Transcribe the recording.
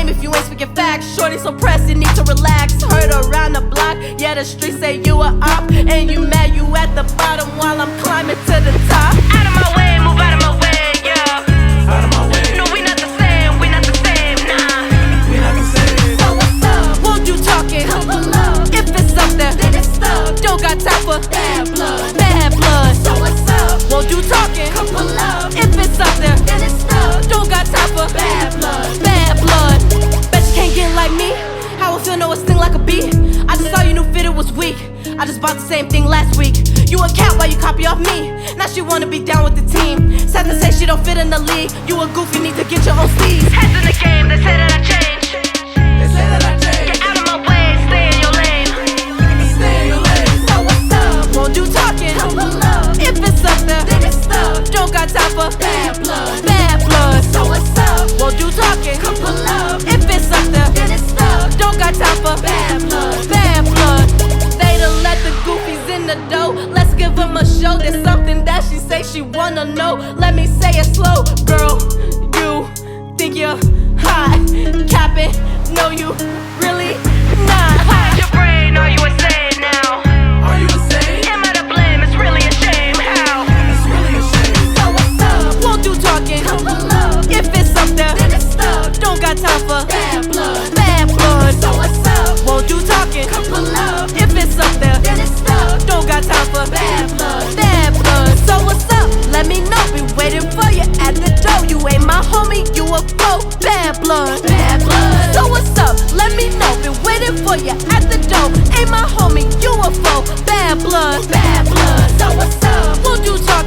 game if you ain't speaking facts. Shorty so pressed, you need to relax. Heard around the block, yeah, the streets say you a op. And you mad you at the bottom while I'm climbing to the top. Out of my way, move out of my way, yeah. Out of my way. No, we not the same, we not the same, nah. We not the same. So what's up? Won't you talking? Couple up, If it's up there, then it's stuck. don't got time for Bad blood. bad blood. So what's up? Won't you talking? Couple up, If it's up there, then it's stuck. don't got time for Bad blood. bad blood. Bet you can't get like me. How I feel, know it sting like a bee. I just saw you knew fit, it was weak. I just bought the same thing last week. You a cat, why you copy off me? Now she wanna be down with the team. Sad to say she don't fit in the league. You a goofy, need to get your own steez. Heads in the game, they say that I changed. They say that I changed. Get out of my way, stay in your lane. Stay in your lane. So what's up? Won't you talking? Couple up, If it's up there, then it's stuck. don't got time for Bad blood. bad blood. So what's up? Won't you talking? Couple up, If it's up there, then it's stuck. don't got time for Bad blood. bad blood. They done let the goofies in the dough. Let's give them a show. There's something that she say she wanna know. Let me say it slow, girl. You think you're hot, capping? No, you really not. Hide your brain, are you insane now? Are you insane? Am I to blame? It's really a shame. How? It's really a shame. So what's up? Won't you talking? Couple up, If it's up there, then it's stuck. don't got time for Bad blood. bad blood. So what's up? Won't you talking? Couple up, If it's up there, then it's stuck. don't got time for Bad blood. bad blood. So what's up? Let me know. We waiting for you at the door. You ain't my homie, you a foe. Bad blood. Bad blood. So what's up? Let me know. Been waiting for you at the door. Ain't my homie, you a foe. Bad blood. Bad blood. So what's up? Won't you talk?